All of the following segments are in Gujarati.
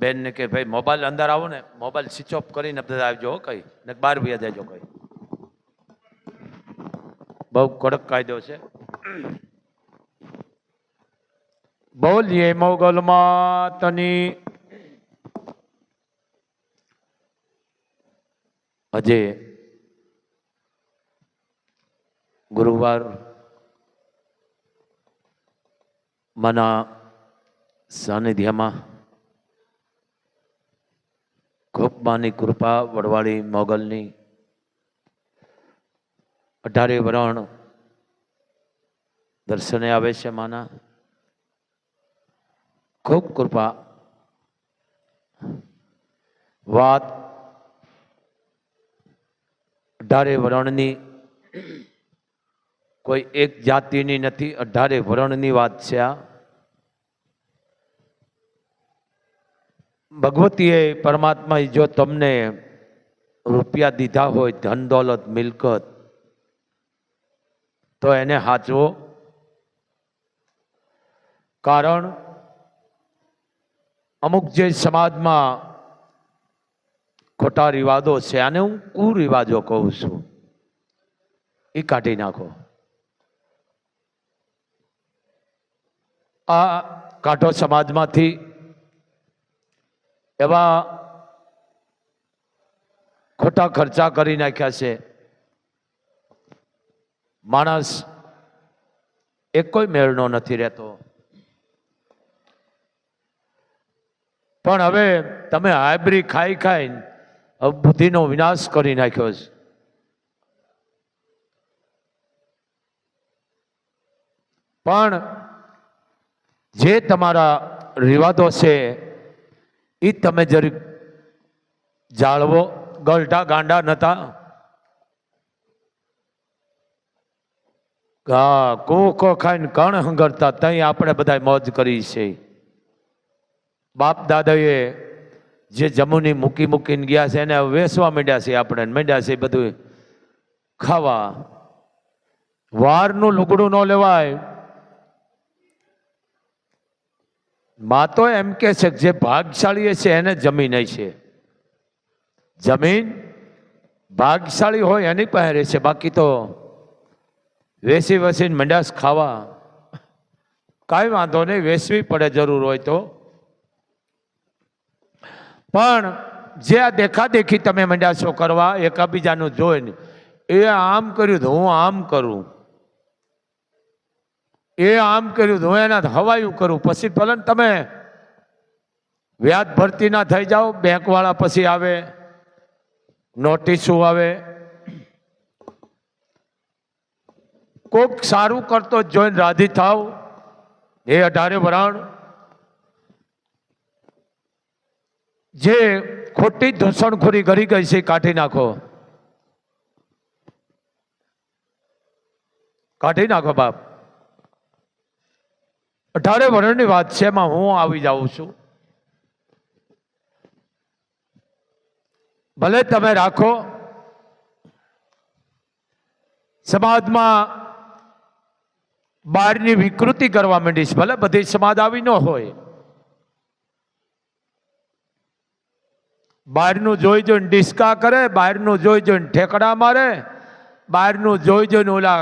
બેન ને કે ભાઈ મોબાઈલ અંદર આવો ને, મોબાઈલ સ્વિચ ઓફ કરીને બધા આવજો કઈ ને બહાર બી જજો કઈ. બહુ કડક કાયદો છે. બોલીએ મોગલ માતની. આજે ગુરુવાર માના સાનિધ્યમાં ખૂબ માની કૃપા વડવાળી મોગલની 18 વરણ દર્શને આવે છે. માના ખૂબ કૃપા. વાત 18 વરણની કોઈ એક જાતિની નથી, 18 વરણની વાત છે. આ ભગવતીએ પરમાત્માએ જો તમને રૂપિયા દીધા હોય, ધન દોલત મિલકત, તો એને સાચવો. કારણ અમુક જે સમાજમાં ખોટા રિવાજો છે, આને હું કુરિવાજો કહું છું, એ કાઢી નાખો. આ કાઢો સમાજમાંથી. એવા ખોટા ખર્ચા કરી નાખ્યા છે. માણસ એક કોઈ મેળનો નથી રહેતો. પણ હવે તમે હાયબ્રી ખાઈ ખાઈને બુદ્ધિનો વિનાશ કરી નાખ્યો છે. પણ જે તમારા રિવાજો છે એ તમે જરીક જાળવો. ગલઢા ગાંડા નતા. કોકો ખાઈને કણ હંગરતા, તઈ આપણે બધા મોજ કરી છે. બાપ દાદાએ જે જમૂની મૂકી મૂકીને ગયા છે એને વેચવા માંડ્યા છે. આપણે માંડ્યા છે બધું ખાવા. વારનું લુગડું ન લેવાય. માં તો એમ કે છે જે ભાગશાળી છે એને જમીન છે. જમીન ભાગશાળી હોય એની પાસે રહે છે. બાકી તો વેચી વેચીને મંડાસ ખાવા. કાંઈ વાંધો નહીં, વેચવી પડે જરૂર હોય તો. પણ જે આ દેખાદેખી તમે મંડાસો કરવા એકબીજાનું જોઈને, એ આમ કર્યું તો હું આમ કરું, એ આમ કર્યું તો હું એના હવાયું કરું, પછી ભલે તમે વ્યાજ ભરતી ના થઈ જાઓ. બેંકવાળા પછી આવે, નોટિસો આવે. કોક સારું કરતો જોઈને રાજી થાવ. એ 18 વરણ જે ખોટી ધૂસણખોરી કરી ગઈ છે કાઢી નાખો. કાઢી નાખો બાપ. 18 વરણની વાત છે, એમાં હું આવી જાઉં છું. ભલે તમે રાખો. સમાજમાં બહારની વિકૃતિ કરવા માંડીશ. ભલે બધી સમાજ આવી ન હોય. બહારનું જોઈ જોઈને ડિસ્કા કરે, બહારનું જોઈ જોઈને ઠેકડા મારે, બહારનું જોઈ જોઈને ઓલા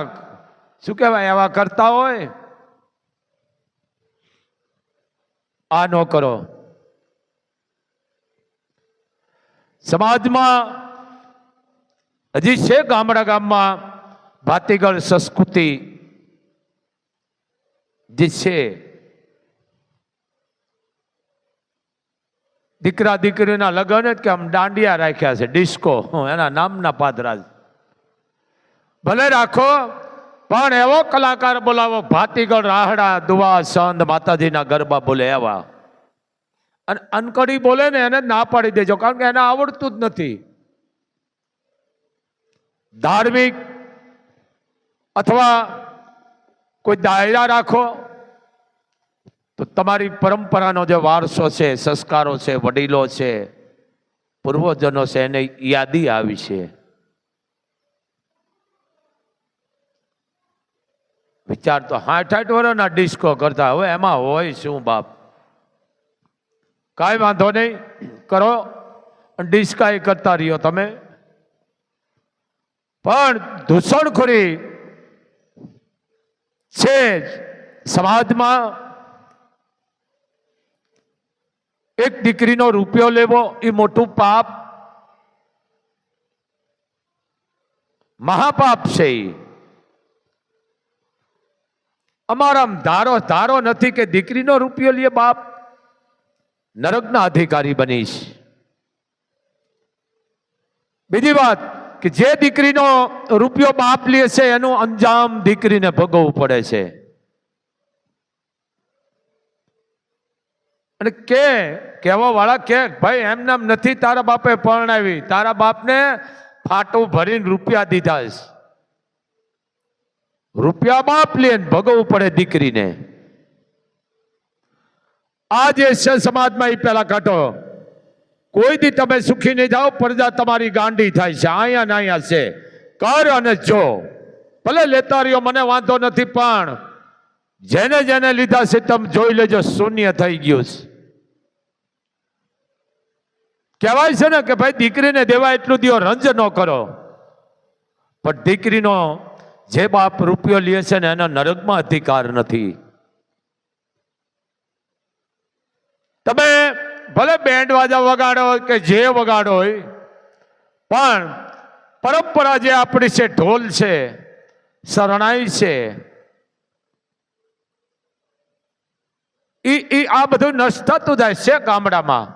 શું કહેવાય એવા કરતા હોય. આ ન કરો. સમાજમાં હજી છે ગામડા ગામમાં ભાતીગળ સંસ્કૃતિ જે છે. દીકરા દીકરીના લગ્ન જ કે આમ દાંડિયા રાખ્યા છે, ડિસ્કો, એના નામના પાદરા. ભલે રાખો, પણ એવો કલાકાર બોલાવો ભાતીગળ રાહડા દુવા સંત માતાજીના ગરબા બોલે એવા. અને અનકડી બોલે ને એને ના પાડી દેજો, કારણ કે એને આવડતું જ નથી. ધાર્મિક અથવા કોઈ દાયરા રાખો તો તમારી પરંપરાનો જે વારસો છે, સંસ્કારો છે, વડીલો છે, પૂર્વજનો છે, એને યાદી આવી છે. વિચાર તો 60-60 વર્ષના ડિસ્કો કરતા, હવે એમાં હોય શું બાપ? કાંઈ વાંધો નહીં, કરો, ડિસ્કાય કરતા રહ્યો તમે. પણ દૂષણખોરી છે સમાજમાં. એક દીકરીનો રૂપિયો લેવો એ મોટું પાપ, મહાપાપ છે. અમારા ધારો નથી કે દીકરીનો રૂપિયો લે બાપ, નરકના અધિકારી બનીશ. બીજી વાત કે જે દીકરીનો રૂપિયો બાપ લે છે એનું અંજામ દીકરીને ભોગવવું પડે છે. અને કહેવા વાળા કે ભાઈ એમ નામ નથી તારા બાપે પરણાવી, તારા બાપને ફાટું ભરીને રૂપિયા દીધા છે. રૂપિયા બાપ લે ભોગવવું પડે દીકરીને. આ જે છે સમાજમાં એ પેલા કાઢો. કોઈ દી તમે સુખી નહીં જાઓ, પ્રજા તમારી ગાંડી થાય છે. અહીંયા ને અહીંયા છે, કર અને જો. ભલે લેતા રહ્યો, મને વાંધો નથી, પણ જેને જેને લીધા છે તમે જોઈ લેજો, શૂન્ય થઈ ગયું છે. કહેવાય છે ને કે ભાઈ દીકરીને દેવા એટલું દિયો, રંજ ન કરો. પણ દીકરીનો જે બાપ રૂપિયો લે છે ને એના નરકમાં અધિકાર નથી. તમે ભલે બેન્ડ વાજા વગાડો કે જે વગાડો હોય, પણ પરંપરા જે આપણી છે, ઢોલ છે, શરણાઈ છે, આ બધું નષ્ટ થતું જાય છે ગામડામાં.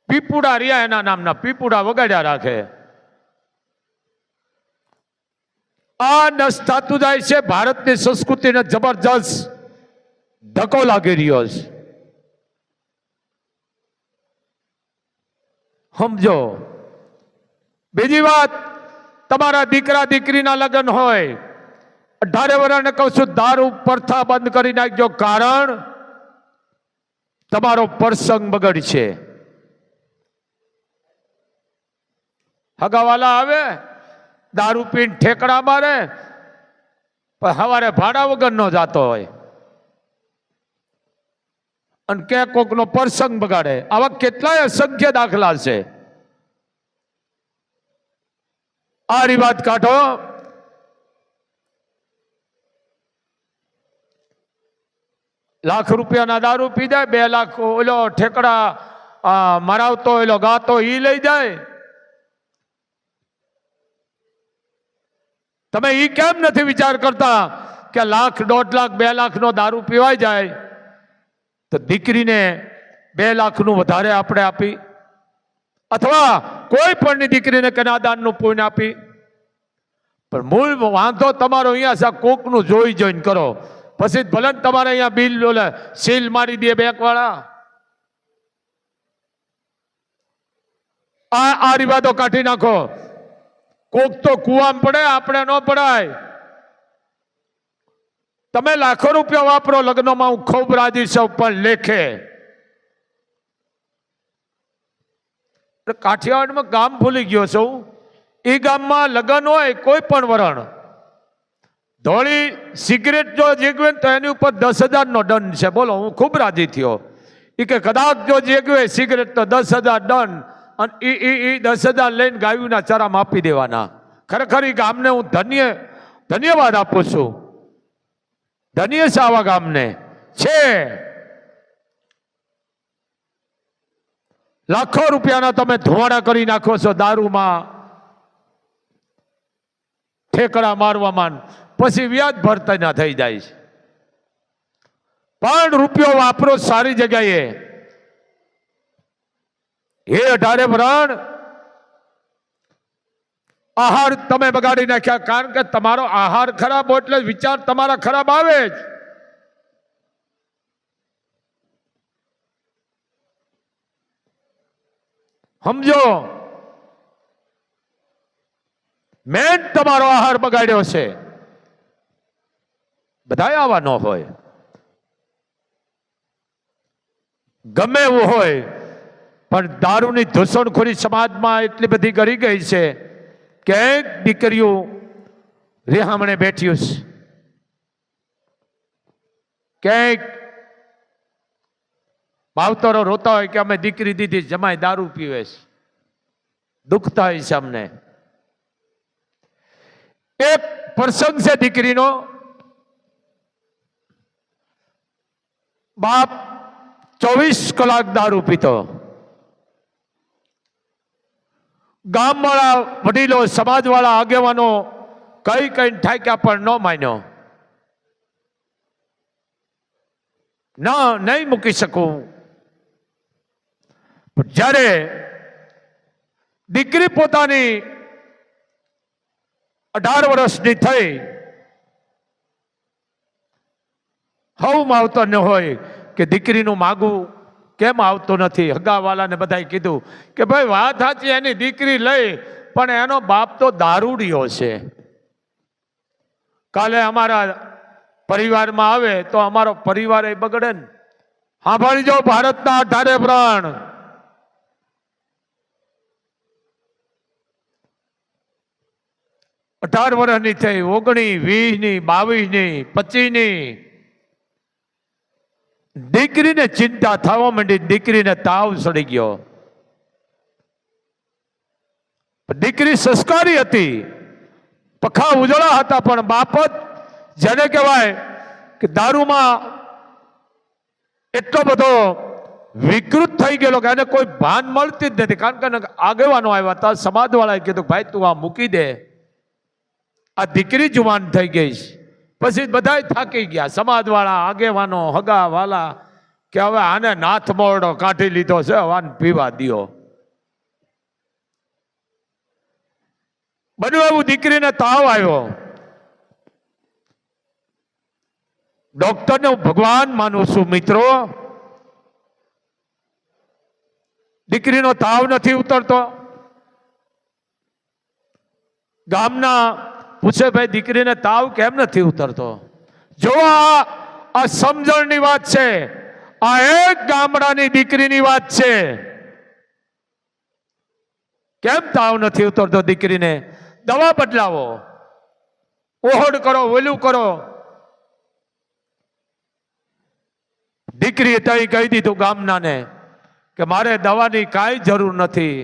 પીપુડા રહ્યા એના નામના, પીપુડા વગાડ્યા રાખે. આ નષ્ટ થતું જાય છે. ભારતની સંસ્કૃતિને જબરજસ્ત ધક્કો લાગી રહ્યો છે. સમજો. બીજી વાત, તમારા દીકરા દીકરીના લગ્ન હોય, 18 વર્ષને કહું છું, દારૂ પ્રથા બંધ કરી નાખજો. કારણ તમારો પ્રસંગ બગડશે. હગાવાલા આવે, દારૂ પીને ઠેકડા મારે, પણ સવારે ભાડા વગર નો જાતો હોય અને કે કોકનો પ્રસંગ બગાડે. આવા કેટલાય અસંખ્ય દાખલા છે. આ રિવાજ કાઢો. લાખ રૂપિયાના દારૂ પી જાય, 2 લાખ ઓલો ઠેકડા મરાવતો ઓલો ગાતો ઈ લઈ જાય. તમે ઈ કેમ નથી વિચાર કરતા કે લાખ, 1.5 લાખ, 2 લાખનો દારૂ પીવાઈ જાય તો દીકરીને 2 લાખનું વધારે આપણે આપી, અથવા કોઈ પણની દીકરીને કન્યાદાનનું પુણ્ય આપી. પણ મૂળ વાંધો તમારો અહીંયા છે, કોકનું જોઈ જોઈને કરો. પછી ભલે તમારે અહીંયા બિલ સીલ મારી દે બેંક વાળા. આ રિવાજો કાઢી નાખો. કોક તો કુવામાં પડે, આપણે ન પડાય. તમે લાખો રૂપિયા વાપરો લગ્નમાં, હું ખૂબ રાજી છું, પણ લેખે. કાઠિયાવાડમાં ગામ ભૂલી ગયો છું. એ ગામમાં લગ્ન હોય કોઈ પણ વરણ, ધોળી સિગરેટ જો જેગવે તો એની ઉપર 10,000 નો દંડ છે. બોલો, હું ખૂબ રાજી થયો. એ કે કદાચ જો જેગવે સિગરેટ તો 10,000 દંડ, અને એ 10,000 લઈને ગાયુંના ચરામાં આપી દેવાના. ખરેખર એ ગામને હું ધન્યવાદ આપું છું. ધન્ય છે આવા ગામને. છે લાખો રૂપિયાના તમે ધોવાડા કરી નાખો છો દારૂમાં, ઠેકડા મારવામાં, પછી વ્યાજ ભરતા ના થઈ જાય છે. પણ રૂપિયો વાપરો સારી જગ્યાએ. હે 18 વરણ, આહાર તમે બગાડી નાખ્યા. કારણ કે તમારો આહાર ખરાબ હોય એટલે વિચાર તમારા ખરાબ આવે જ. સમજો, મેન તમારો આહાર બગાડ્યો છે. બધાય આવા ન હોય, ગમે એવું હોય, પણ દારૂની ધૂસણખોરી સમાજમાં એટલી બધી કરી ગઈ છે કે દીકરીઓ રેહામણે બેઠ્યું છે, ક્યાંક માવતરો રોતા હોય કે અમે દીકરી દીધી, જમાઈ દારૂ પીવે છે, દુઃખ થાય છે અમને. એક પ્રસંગ છે દીકરીનો. બાપ 24 કલાક દારૂ પીતો. ગામવાળા વડીલો, સમાજવાળા આગેવાનો કઈ ઠાક્યા પણ ન માન્યો. ના, નહીં મૂકી શકું. જ્યારે દીકરી પોતાની 18 વર્ષની થઈ, હવ માવતર ન હોય કે દીકરીનું માગું કેમ આવતું નથી. હગાવાલાને બધાએ કીધું કે ભાઈ વાત સાચી, એની દીકરી લઈ, પણ એનો બાપ તો દારૂડિયો છે. કાલે અમારા પરિવારમાં આવે તો અમારો પરિવાર એ બગડે ને. સાંભળી જાઓ ભારતના 18 પ્રાણ. અઢાર વર્ષની થઈ, 19, 20ની, 22ની, 25ની. દીકરીને ચિંતા થવા માંડી. દીકરીને તાવ ચડી ગયો. દીકરી સંસ્કારી હતી, પખા ઉજળા હતા, પણ બાપ જ જેને કહેવાય કે દારૂમાં એટલો બધો વિકૃત થઈ ગયેલો કે એને કોઈ ભાન મળતી જ નથી. કારણ કે આગેવાનો આવ્યા હતા, સમાજવાળાએ કીધું ભાઈ તું આ મૂકી દે, આ દીકરી જુવાન થઈ ગઈ છે. પછી બધા થાકી ગયા, સમાજવાળા, આગેવાનો, હગાવાલા, કે હવે આને નાથ મોરડો કાઢી લીધો છે, હવાને પીવા દિયો. બન્યું એવું, દીકરીને તાવ આવ્યો. ડોક્ટરને હું ભગવાન માનું છું મિત્રો. દીકરીનો તાવ નથી ઉતરતો. ગામના પૂછે ભાઈ દીકરીને તાવ કેમ નથી ઉતરતો? જો આ સમજણની વાત છે. આ એક ગામડાની દીકરીની વાત છે. કેમ તાવ નથી ઉતરતો દીકરીને? દવા બદલાવો, ઓહડ કરો, ઓલું કરો. દીકરીએ તઈ કહી દીધું ગામનાને કે મારે દવાની કાંઈ જરૂર નથી.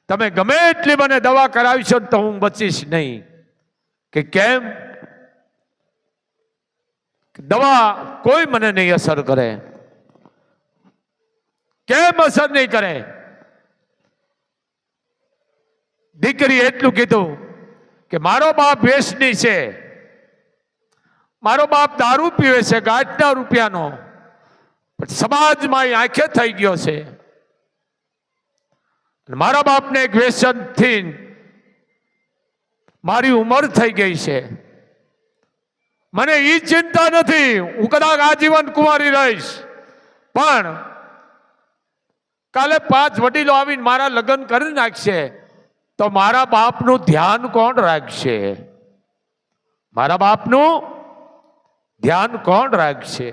તમે ગમે એટલી મને દવા કરાવીશો તો હું બચીશ નહીં. કે કેમ? દવા કોઈ મને નહીં અસર કરે. કેમ અસર નહીં કરે? દીકરી એટલું કીધું કે મારો બાપ વેસની છે, મારો બાપ દારૂ પીવે છે, ગાંઠના રૂપિયાનો, સમાજમાં આંખે થઈ ગયો છે. મારા બાપને એક વ્યસનથી મારી ઉંમર થઈ ગઈ છે. મને એ ચિંતા નથી, હું કદાચ આજીવન કુંવારી રહીશ, પણ કાલે 5 વડીલો આવીને મારા લગ્ન કરી નાખશે તો મારા બાપનું ધ્યાન કોણ રાખશે? મારા બાપનું ધ્યાન કોણ રાખશે?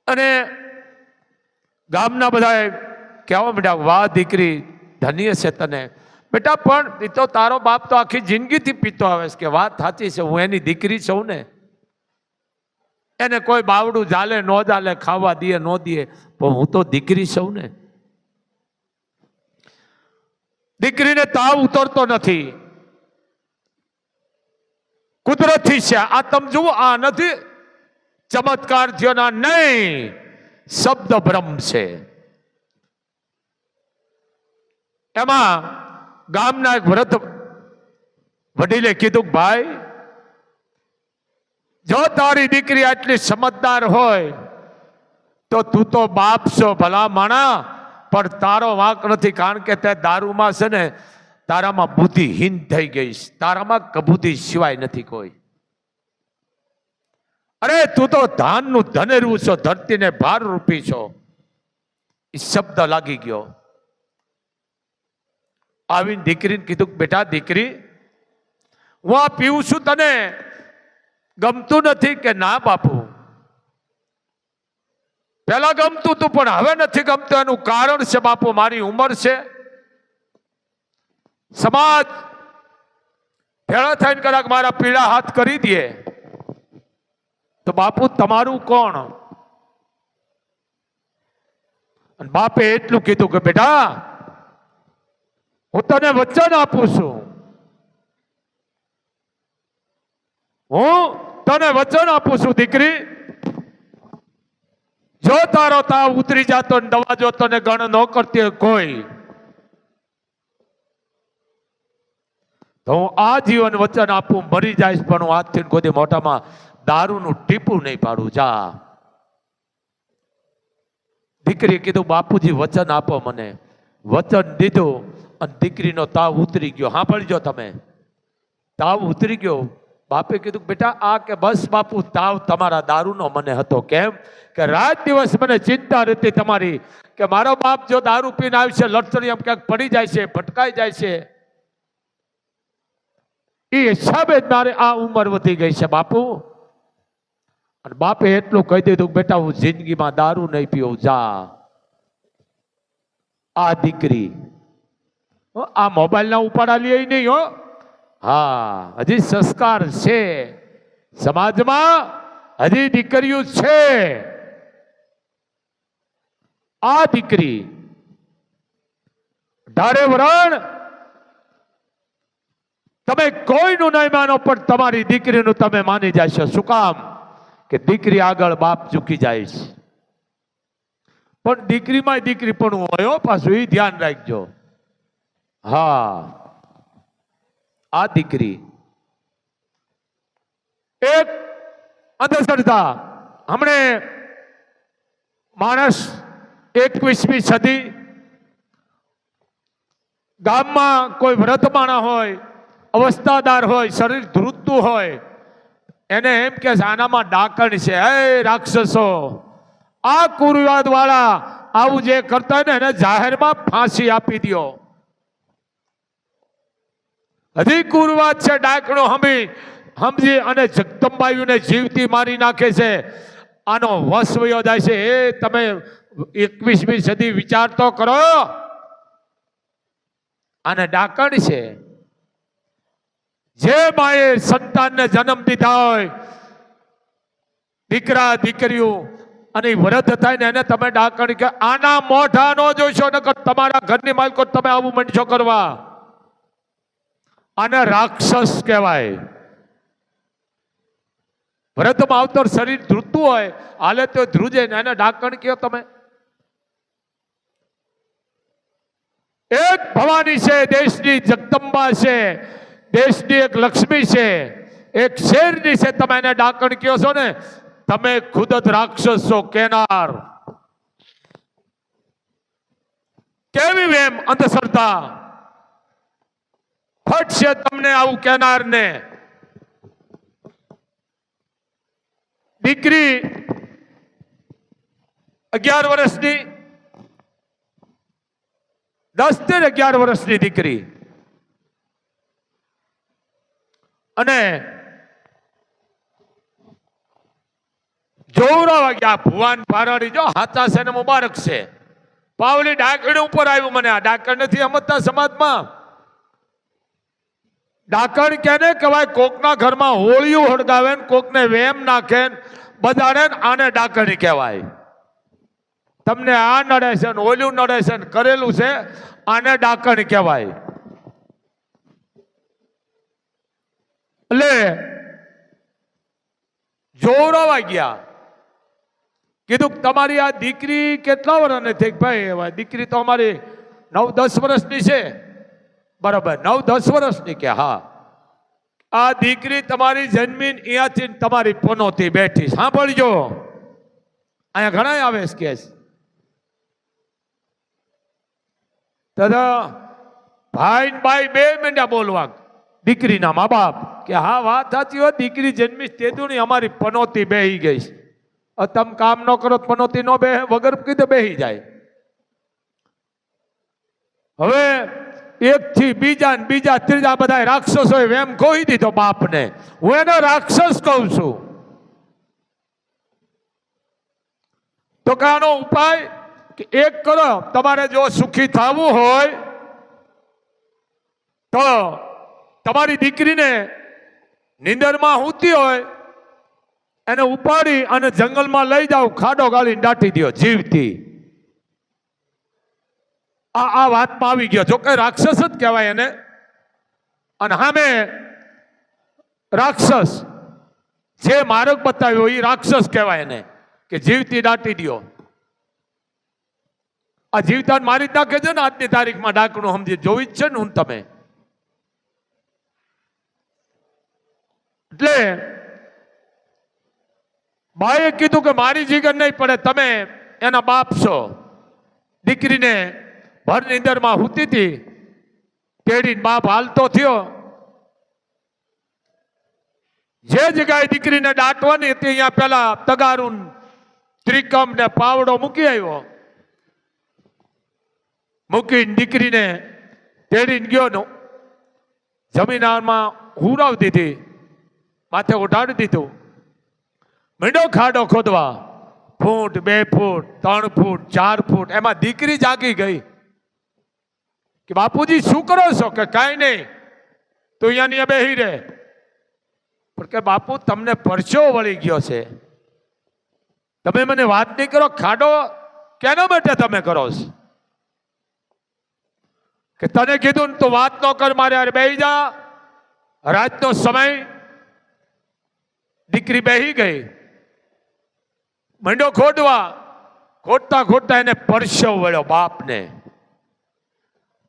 અને ગામના બધા કહેવા માંડ્યા, વાહ દીકરી ધન્ય છે તને. બેટા પણ એ તો તારો બાપ તો આખી જિંદગીથી પીતો આવે છે. કે વાત સાચી છે, હું એની દીકરી છું ને. એને કોઈ બાવડું ચાલે ન ચાલે, ખાવા દે ન દે, પણ હું તો દીકરી છું ને. દીકરીને તાવ ઉતરતો નથી, કુદરતી છે. આ તમે જુઓ, આ નથી ચમત્કાર થયો ના, નહીં, શબ્દ બ્રહ્મ છે. એમાં ગામના એક વ્રત વડીલે કીધું, ભાઈ જો તારી દીકરી આટલી સમજદાર હોય તો તું તો બાપ છો ભલા માણા, પણ તારો વાંક નથી. કારણ કે તે દારૂમાં છે ને, તારામાં બુદ્ધિહીન થઈ ગઈ. તારામાં કબૂતિ સિવાય નથી કોઈ. અરે તું તો ધાનનું ધનેરું છો, ધરતીને ભાર રૂપી છો. એ શબ્દ લાગી ગયો. આવીને દીકરીને કીધું, બેટા દીકરી હું આ પીવું છું, તને ગમતું નથી? કે ના બાપુ, પેલા ગમતું તું પણ હવે નથી ગમતું. એનું કારણ છે બાપુ, મારી ઉંમર છે. સમાજ ભેળા થઈને કદાચ મારા પીળા હાથ કરી દે તો બાપુ તમારું કોણ? અને બાપે એટલું કીધું કે બેટા હું તને વચન આપું છું, હું તને વચન આપું છું દીકરી, જો તારો તાવ ઉતરી જાતો ને દવા જો તને ગણ ન કરતી હોય કોઈ, તો હું આ જીવન વચન આપું મરી જઈશ પણ હું આજથી કોઈ મોઢામાં દારૂનું ટીપું નહીં પાડું. જા. દીકરીએ કીધું બાપુજી વચન આપો મને. વચન દીધું અને દીકરીનો તાવ ઉતરી ગયો. સાંભળજો તમે, તાવ ઉતરી ગયો. બાપે કીધું બેટા આ કે બસ બાપુ તાવ તમારા દારૂનો મને હતો. કેમ કે રાત દિવસ મને ચિંતા રહેતી તમારી કે મારો બાપ જો દારૂ પીને આવશે લડતડી એમ ક્યાંક પડી જાય છે, ભટકાઈ જાય છે. એ હિસાબે જ મારે આ ઉંમર વધી ગઈ છે બાપુ. અને બાપે એટલું કહી દીધું બેટા હું જિંદગીમાં દારૂ નહીં પીવું. જા. આ દીકરી આ મોબાઈલ ના ઉપાડા લે નહીં હો. હા, હજી સંસ્કાર છે સમાજમાં, હજી દીકરીઓ છે. આ દીકરી ધારે વરણ તમે કોઈનું નહીં માનો પણ તમારી દીકરીનું તમે માની જશો. શું કામ? કે દીકરી આગળ બાપ ઝૂકી જાય છે. પણ દીકરીમાં દીકરી પણ હોય પાછું, એ ધ્યાન રાખજો. હા, આ દીકરી એક અંધશ્રદ્ધા. હમણે માણસ 21મી સદી ગામમાં કોઈ વ્રતમાણા હોય, અવસ્થાદાર હોય, શરીર ધ્રુજતું હોય, એને એમ કે આનામાં ડાકણ છે. એ રાક્ષસો, આ કુરિવાદ વાળા આવું જે કરતા હોય ને એને જાહેરમાં ફાંસી આપી દો. હજી કુરિવાદ છે. ડાકણો સમજી અને જગદંબાયુને જીવતી મારી નાખે છે. આનો વશ વયો જાય છે. એ તમે 21મી સદી વિચાર તો કરો. આને ડાકણ છે. જે માએ સંતાનને જન્મ દીધા હોય, દીકરા દીકરીઓ, અને વ્રત થાય ને એને તમે ડાકણ કે આના મોઢા નો જોઈશો ને તમારા ઘરની માલકો તમે આવું મંડશો કરવા. આને રાક્ષસ કહેવાય. વ્રતમાં આવતો શરીર ધ્રુજતું હોય, હાલે તો ધ્રુજે ને એને ડાકણ કયો તમે. એક ભવાની છે, દેશની જગદંબા છે, દેશની એક લક્ષ્મી છે, એક શેરની છે, તમે એને ડાકણ કયો છો ને તમે ખુદ જ રાક્ષસ છો. કેનાર. કેવી વેમ અંધશ્રદ્ધા ફટશે તમને આવું કેનાર ને. દીકરી 11 વર્ષની, 10 થી 11 વર્ષની દીકરી, અને જોવરાવા ગયા ભુવાન પારાડી. જો હાચા છે ને મુબારક છે. પાવલી ડાકણી ઉપર આવ્યું. મને આ ડાકણ નથી સમજતા સમાજમાં. ડાકણ કેને કહેવાય? કોકના ઘરમાં હોળીઓ હળગાવે ને કોકને વેમ નાખે બધાને, આને ડાકણી કહેવાય. તમને આ નડે છે ને ઓલું નડે છે ને કરેલું છે, આને ડાકણી કહેવાય. એટલે જોવરાવા ગયા. કીધું તમારી આ દીકરી કેટલા વર્ષની થઈ? ભાઈ દીકરી તો અમારી 9-10 વર્ષની છે. બરાબર, 9-10 વર્ષની કે હા. આ દીકરી તમારી જન્મીન અહીંયાથી તમારી પનોતી બેઠી. સાંભળજો, અહીંયા ઘણા આવે છે કેસ. ભાઈ બાઈ બે મિનિટ બોલવા. દીકરીના મા બાપ કે હા વાત સાચી હોય, દીકરી જન્મી તેદુની અમારી પનોતી બેહી ગઈ છે. તમે કામ ન કરો પનોતી નો બે વગર કીધે બેહી જાય. હવે એક થી બીજા ને બીજા ત્રીજા બધા રાક્ષસો એમ કહી દીધો બાપને. હું એનો રાક્ષસ કહું છું. તો કાનો ઉપાય કે એક કરો. તમારે જો સુખી થવું હોય તો તમારી દીકરીને નીંદરમાં સૂતી હોય એને ઉપાડી અને જંગલમાં લઈ જાઓ, ખાડો ગાળીને દાટી દો જીવતી. આ વાતમાં આવી ગયો. જો કે રાક્ષસ જ કહેવાય એને. અને સામે રાક્ષસ જે માર્ગ બતાવ્યો એ રાક્ષસ કહેવાય એને, કે જીવતી દાટી દો. આ જીવતા મારી જ નાખે છે ને આજની તારીખમાં. ડાકણું સમજી જોઈ જ છે ને હું તમે. એટલે બાએ કીધું કે મારી જીગર નહીં પડે, તમે એના બાપ છો. દીકરીને ભર નીંદરમાં હુતી હતી, તેડીને બાપ હાલતો થયો. જે જગ્યાએ દીકરીને દાટવાની હતી અહીંયા પેલા તગારું, ત્રિકમ ને પાવડો મૂકી આવ્યો. મૂકીને દીકરીને તેડીને ગયો, જમીનમાં હુરાવી દીધી, માથે ઉઠાડી દીધું. મીંડો ખાડો ખોદવા. ફૂટ, 2 ફૂટ, 3 ફૂટ, 4 ફૂટ. એમાં દીકરી જાગી ગઈ કે બાપુજી શું કરો છો? કે કાંઈ નહીં, તું અહીંયા બેહી રહે. પણ કે બાપુ તમને પરસેવો વળી ગયો છે, તમે મને વાત નહીં કરો. ખાડો કેના માટે તમે કરો છો? કે તને કીધું ને તું વાત ન કર, મારે યાર બેહી જા. રાતનો સમય. દીકરી બેહી ગઈ, મંડો ખોદવા. ખોદતા ખોદતા એને પરસેવો વળ્યો બાપને.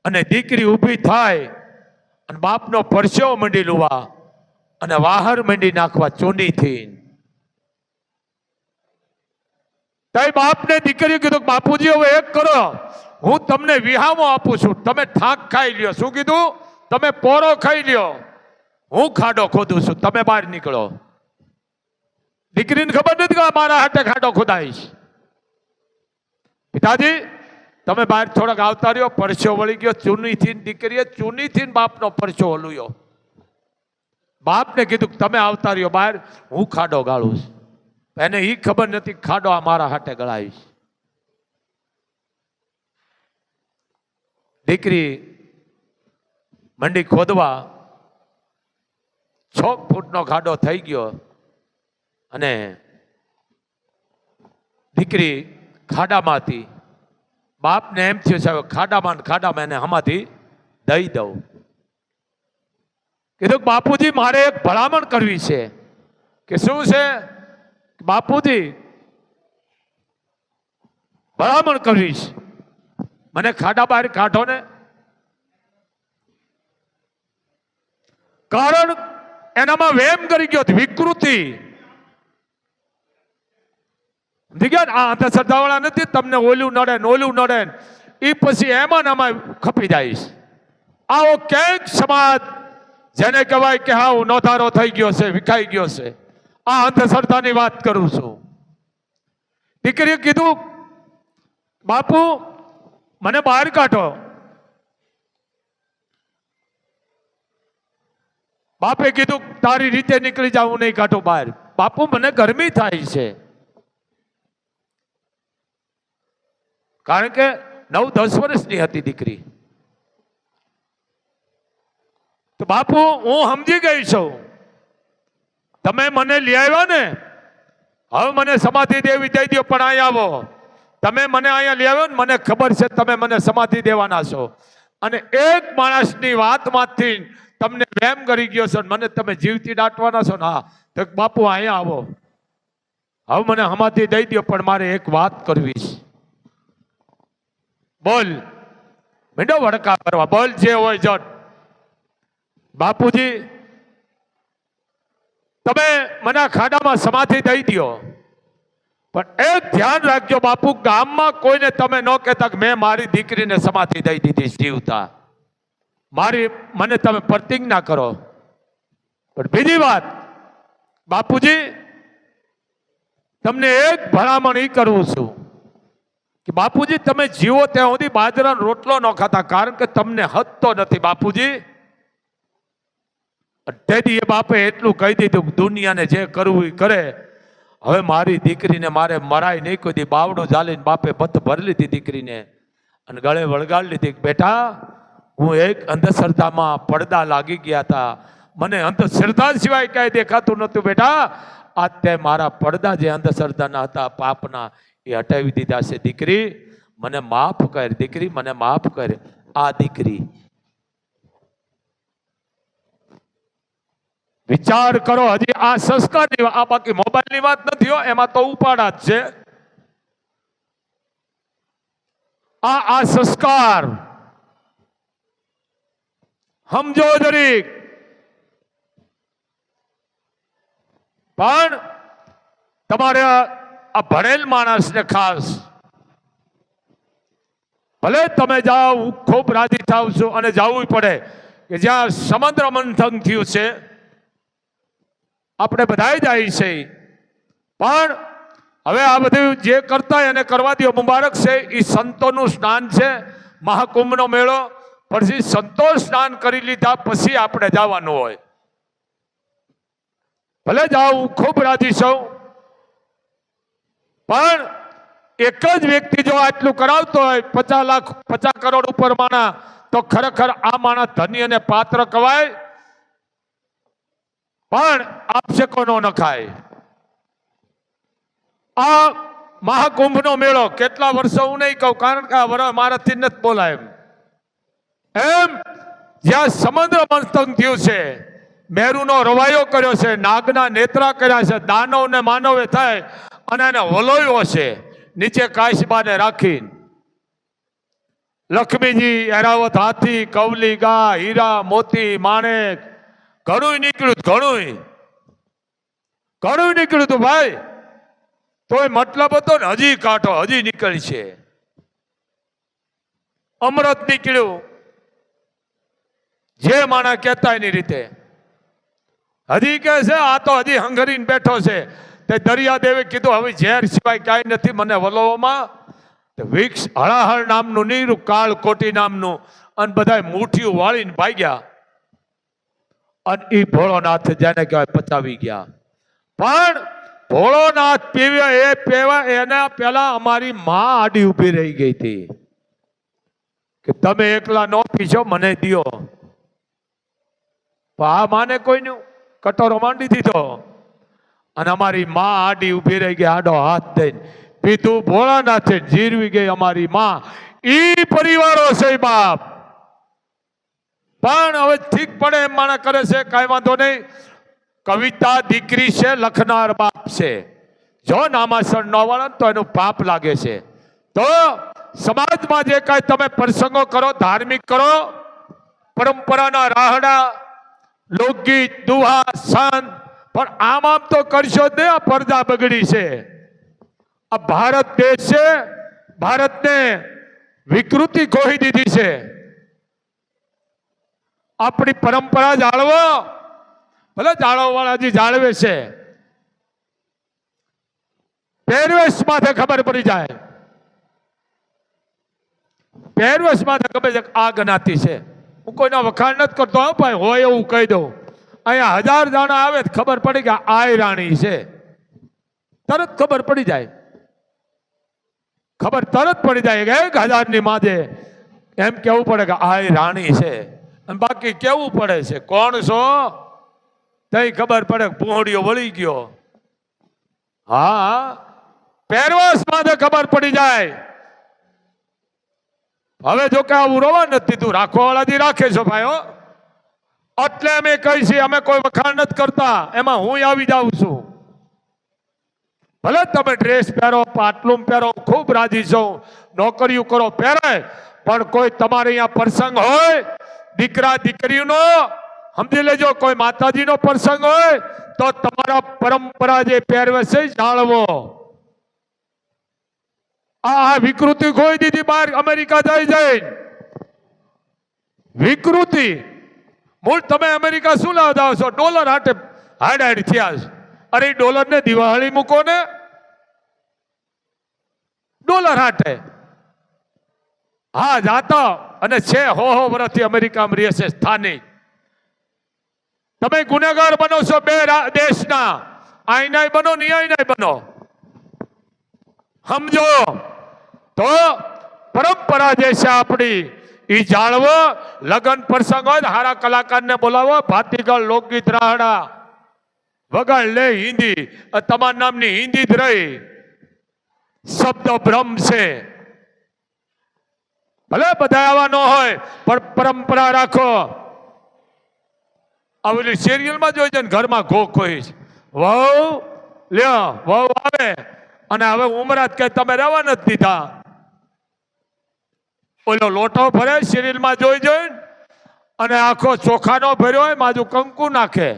અને દીકરી ઊભી થાય અને બાપનો પરસેવો મંડી લુવા અને વાહર મંડી નાખવા ચૂંડીથી. તઈ બાપને દીકરી કીધું, બાપુજી હવે એક કરો, હું તમને વિહામો આપું છું, તમે થાક ખાઈ લ્યો. શું કીધું? તમે પોરો ખાઈ લ્યો, હું ખાડો ખોદું છું, તમે બહાર નીકળો. દીકરીને ખબર નથી કે મારા હાથે ખાડો ખોદાઈશ. પિતાજી તમે બહાર થોડાક આવતા રહ્યો. પરસેવો વળી ગયો ચૂનીથી. દીકરીએ ચૂનીથી બાપનો પરસેવો હલુયો. બાપને કીધું તમે આવતા રહ્યો બહાર, હું ખાડો ગાળું છું. એને એ ખબર નથી ખાડો આ મારા હાથે ગળાવીશ. દીકરી મંડી ખોદવા. 6 ફૂટનો ખાડો થઈ ગયો. અને દીકરી ખાડામાં હતી. બાપને એમ થયું સાહેબ ખાડામાં એને હમાથી દઈ દઉં. કીધું બાપુજી મારે એક ભલામણ કરવી છે. કે શું છે? બાપુજી ભલામણ કરવી છે, મને ખાડા બહાર કાઢો ને. કારણ એનામાં વેમ કરી ગયો, વિકૃતિ. આ અંધશ્રદ્ધા વાળા નથી, તમને ઓલું નડે ને ઓલું નડે એ પછી એમાં આમાં ખપી જાય. આવો ક્યાંક સમાજ જેને કહેવાય કે હા હું નોધારો થઈ ગયો છે, વિખાઈ ગયો છે. આ અંધશ્રદ્ધાની વાત કરું છું. દીકરીએ કીધું બાપુ મને બહાર કાઢો. બાપે કીધું તારી રીતે નીકળી જાવ, હું નહીં કાઢું બહાર. બાપુ મને ગરમી થાય છે. કારણ કે 9-10 વર્ષની હતી દીકરી. તો બાપુ હું સમજી ગઈ છું, તમે મને લઈ આવ્યા ને, હવે મને સમાધિ દેવી દઈ દો. પણ અહીંયા આવો, તમે મને અહીંયા લઈ આવ્યો ને, મને ખબર છે તમે મને સમાધિ દેવાના છો. અને એક માણસની વાતમાંથી તમને વેમ કરી ગયો છો, મને તમે જીવતી દાટવાના છો ને. હા તો બાપુ અહીંયા આવો, હવે મને સમાધિ દઈ દો, પણ મારે એક વાત કરવી છે. બોલ. મીંડો વડકા કરવા. બોલ જે હોય જટ. બાપુજી તમે મને ખાડામાં સમાધિ દઈ દો, પણ એક ધ્યાન રાખજો બાપુ, ગામમાં કોઈને તમે ન કહેતા કે મેં મારી દીકરીને સમાધિ દઈ દીધી જીવતા. મને તમે પ્રતિજ્ઞા કરો. પણ બીજી વાત બાપુજી, તમને એક ભલામણ એ કરું છું કે બાપુજી તમે જીવો ત્યાં સુધી બાજરાનો રોટલો ન ખાતા, કારણ કે તમને હદતો નથી. બાપુજી તેથી એ બાપે એટલું કહી દીધું કે દુનિયાને જે કરવું એ કરે. હવે મારી દીકરીને મારે મરાય નહીં કોઈ દી. બાવડું ઝાલીને બાપે ભત ભરી લીધી દીકરીને અને ગળે વળગાડી લીધી. બેટા હું એક અંધશ્રદ્ધામાં પડદા લાગી ગયા હતા, મને અંધશ્રદ્ધા સિવાય કાંઈ દેખાતું નહોતું. બેટા આજ તે મારા પડદા જે અંધશ્રદ્ધાના હતા પાપના એ હટાવી દીધા છે. દીકરી મને માફ કર, દીકરી મને માફ કર. આ દીકરી વિચાર કરો, હજી આ સંસ્કારની આ બાકી મોબાઈલની વાત નથી હો, એમાં તો ઉપાડા જ છે. આ સંસ્કાર સમજો જરીક. પણ તમારે આ ભણેલ માણસને ખાસ ભલે તમે જાઓ, ખૂબ રાજી થાવ છો અને જવું પડે કે જ્યાં સમુદ્ર મંથન થયું છે. આપણે બધા જાય છે, પણ હવે આ બધું જે કરતા એને કરવા દો. મુબારક છે, એ સંતોનું સ્નાન છે, મહાકુંભનો મેળો. પછી સંતો સ્નાન કરી લીધા પછી આપણે જવાનું હોય. ભલે જાઉં, ખૂબ રાજી છું, પણ એક જ વ્યક્તિ જો આટલું કરાવતો હોય 50 લાખ 50 કરોડ ઉપર માણા, તો ખરેખર આ માણા ધન્ય અને પાત્ર કવાય. પણ આપશેકો નો નખાય. આ મહાકુંભનો મેળો કેટલા વર્ષો હું નહીં કહું, કારણ કે આ વર્ષ મારાથી નથી બોલાય એમ. જ્યાં સમુદ્ર મંથન થયું છે, મેરુનો રવાયો કર્યો છે, નાગના નેત્રા કર્યા છે, દાનવ ને માનવે થાય અને એને વલોયો છે નીચે કાશબાને રાખીને. લક્ષ્મીજી, એરાવત હાથી, કવલી ગા, હીરા મોતી માણેક ઘણું નીકળ્યું, ઘણું નીકળ્યું હતું ભાઈ. તોય મતલબ હતો ને હજી કાઢો, હજી નીકળી છે. અમૃત નીકળ્યું, જે માણા કહેતા એની રીતે. હજી કે છે આ તો હજી હંગરીને બેઠો છે. તે દરિયાદેવે કીધું હવે ઝેર સિવાય કાંઈ નથી મને વલોવામાં. વિક્ષ હળાહળ નામનું નીરું, કાળકોટી નામનું, અને બધા મુઠ્ઠીઓ વાળીને ભાગ્યા. અને એ ભોળોનાથ જેને કહેવાય પચાવી ગયા. પણ ભોળોનાથ પીવે એ પીવા એના પેલા અમારી માં આડી ઉભી રહી ગઈ હતી કે તમે એકલા નો પીશો, મને દિયો. આ માને કોઈનું કટોરો માંડી દીધો અને અમારી માં આડી ઉભી રહી ગઈ, આડો હાથ દઈને પીધું. ભોળાનાથે જીરવી ગઈ અમારી માં. ઈ પરિવારો છે બાપ. પણ હવે ઠીક પડે એમ માણા કરે છે, કાંઈ વાંધો નહીં. કવિતા દીકરી છે, લખનાર બાપ છે. જો નામાસણ ન વળે તો એનું પાપ લાગે છે. તો સમાજમાં જે કાંઈ તમે પ્રસંગો કરો, ધાર્મિક કરો, પરંપરાના રાહડા, લોકગીત, દુહા, સંત, પણ આમ તો કરશો જ નહીં. આ પડદા બગડી છે. આ ભારત દેશ છે, ભારતને વિકૃતિ ખોઈ દીધી છે. આપણી પરંપરા જાળવો. ભલે જાળવવાળા જે જાળવે છે, પહેરવેશ માથે ખબર પડી જાય, પહેરવેશ માથે ખબર છે આ જ્ઞાતિ છે. હું કોઈના વખાણ નથી કરતો હા ભાઈ, હોય એવું કહી દઉં. અહીંયા 1000 દાણા આવે ખબર પડી કે આ રાણી છે, તરત ખબર પડી જાય. ખબર તરત પડી જાય કે 1000 ની માજે એમ કેવું પડે કે આ રાણી છે. અને બાકી કેવું પડે છે કોણ છો, તઈ ખબર પડે પૂંહડીઓ વળી ગયો. હા, પહેરવેશ માથે ખબર પડી જાય. હવે જો કે આવું રોવા નથી તું રાખવાવાળાથી રાખે છો ભાઈ હો. એટલે અમે કહી છીએ, અમે કોઈ વખાણ નથી કરતા, એમાં હું આવી જાઉં છું. ભલે તમે ડ્રેસ પહેરો, પાટલું પહેરો, ખૂબ રાજી છો, નોકરીઓ કરો, પહેરાય, પણ કોઈ તમારે અહીંયા પ્રસંગ હોય દીકરા દીકરીનો, સમજી લેજો, કોઈ માતાજીનો પ્રસંગ હોય તો તમારા પરંપરા જે પહેરવેશ છે જાળવો. આ વિકૃતિ ખોઈ દીધી બહાર અમેરિકા જાય વિકૃતિ. મૂળ તમે અમેરિકા શું લાવતા છો? ડોલર હાટે હાડ થયા છે. અરે ડોલર ને દિવાળી મૂકો ને, ડોલર હાટે. હા જાતા અને છે હો વર્ષથી અમેરિકામાં રહે છે સ્થાનિક. તમે ગુનેગાર બનો છો બે દેશના, આઈનાય બનો ને આઈનાય બનો. સમજો તો પરંપરા જે છે આપણી એ જાળવો. લગ્ન પ્રસંગ હોય સારા કલાકારને બોલાવો, ભાતીગળ લોકગીત રાહડા વગાડ લે હિન્દી, તમારા નામની હિન્દી જ રહી. શબ્દ બ્રહ્મ છે. ભલે બધા આવા ન હોય પણ પરંપરા રાખો. આ સિરિયલમાં જોઈ છે ને, ઘરમાં ઘો કોઈ વહુ લ્યો, વહુ આવે અને હવે ઉમરાત કે તમે રહેવા નથી દીધા. ઓલો લોટો ભરે સિરિયલમાં જોઈ જોઈ અને આખો ચોખાનો ભર્યો હોય, માજુ કંકુ નાખે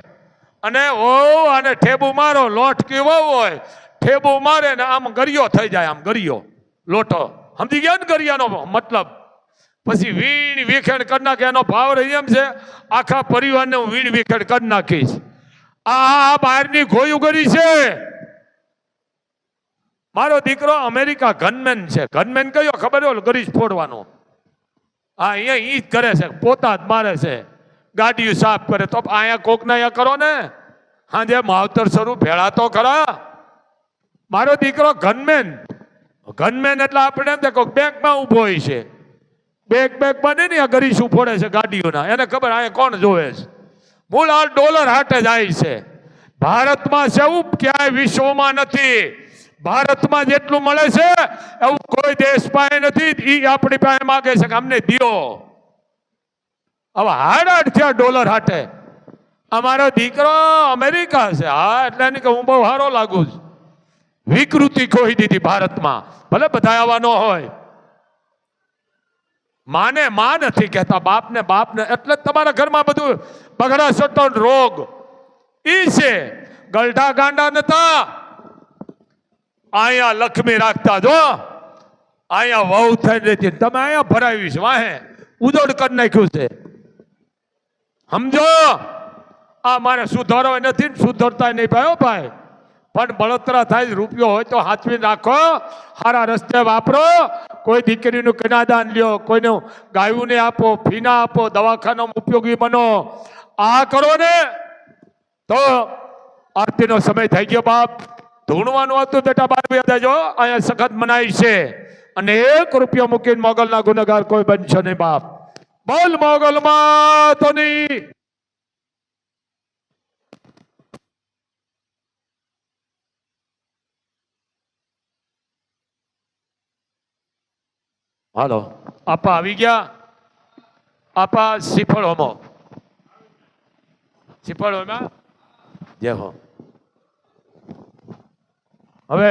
અને ઓ અને ઠેબુ મારો. લોટ કેવો હોય, ઠેબુ મારે ને આમ ગરિયો થઈ જાય, આમ ગરિયો લોટો. સમજી ગયા ને ગરિયાનો મતલબ? પછી વીણ વિખેડ કરી નાખે. એનો ભાવ રહી એમ છે, આખા પરિવારને હું વીણ વિખેડ કરી નાખીશ. આ બહારની ગોયું ગરી છે. મારો દીકરો અમેરિકા ગનમેન છે. ગનમેન કયો ખબર હોય? ગરીશ ફોડવાનો. હા, અહીંયા ઈ જ કરે છે, પોતા જ મારે છે, ગાડીઓ સાફ કરે. તો અહીંયા કોક ના અહીંયા કરો ને, હાજે માવતર સ્વરૂપ ભેળા તો ખરા. મારો દીકરો ગનમેન. ગનમેન એટલે આપણે એમ કોઈક બેંકમાં ઉભો હોય છે. બેંક બને ને ગરીશ ફોડે છે ગાડીઓના. એને ખબર અહીંયા કોણ જોવે છે. મૂળ આ ડોલર હાટે જાય છે. ભારતમાં છે એવું ક્યાંય વિશ્વમાં નથી. ભારતમાં જેટલું મળે છે એવું કોઈ દેશ પાસે નથી. એ આપણી પાસે માગે છે કે અમને દિયો. હવે હાડ થયા ડોલર હાટે. અમારો દીકરો અમેરિકા છે. હા, એટલે એની કે હું બહુ સારો લાગુ છું. વિકૃતિ ખોઈ દીધી ભારતમાં. ભલે બધા આવા ન હોય. માને માં નથી કહેતા, બાપને બાપને. એટલે તમારા ઘરમાં બધું બગડા સટો રોગ ઈ છે. ગલઢા ગાંડા નતા. અહીંયા લક્ષ્મી રાખતા જો, અહીંયા વહુ થઈ રહેતી. તમે અહીંયા ભરાવી છે, વાહે ઉદોડ કરી નાખ્યું છે. સમજો, આ મારે સુધારવા નથી, સુધરતા નહીં ભાઈ. ભાઈ પણ બળતરા થાય. રૂપિયો હોય તો હાચવી રાખો, સારા રસ્તે વાપરો. કોઈ દીકરીનું કન્યાદાન લ્યો, કોઈનું ગાયુંને આપો, ફીના આપો, દવાખાનામાં ઉપયોગી બનો. આ કરો ને તો આરતીનો સમય થઈ ગયો. બાપ ધૂણવાનું હતું બેટા, બાર દેજો. અહીંયા સખત મનાય છે. અને 1 રૂપિયો મૂકીને મોગલના ગુનેગાર કોઈ બનશો નહીં. બાપ બોલ મોગલમાં તો નહીં. હાલો, આપા આવી ગયા. આપા શ્રીફળ હોમો. શ્રીફળ હોમાં જય હો. હવે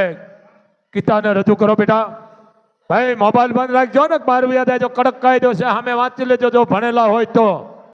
ગીતાને રજૂ કરો બેટા. ભાઈ મોબાઈલ બંધ રાખજો ને. 12 વાગ્યા જો કડક કાયદો છે, સામે વાંચી લેજો જો ભણેલા હોય તો.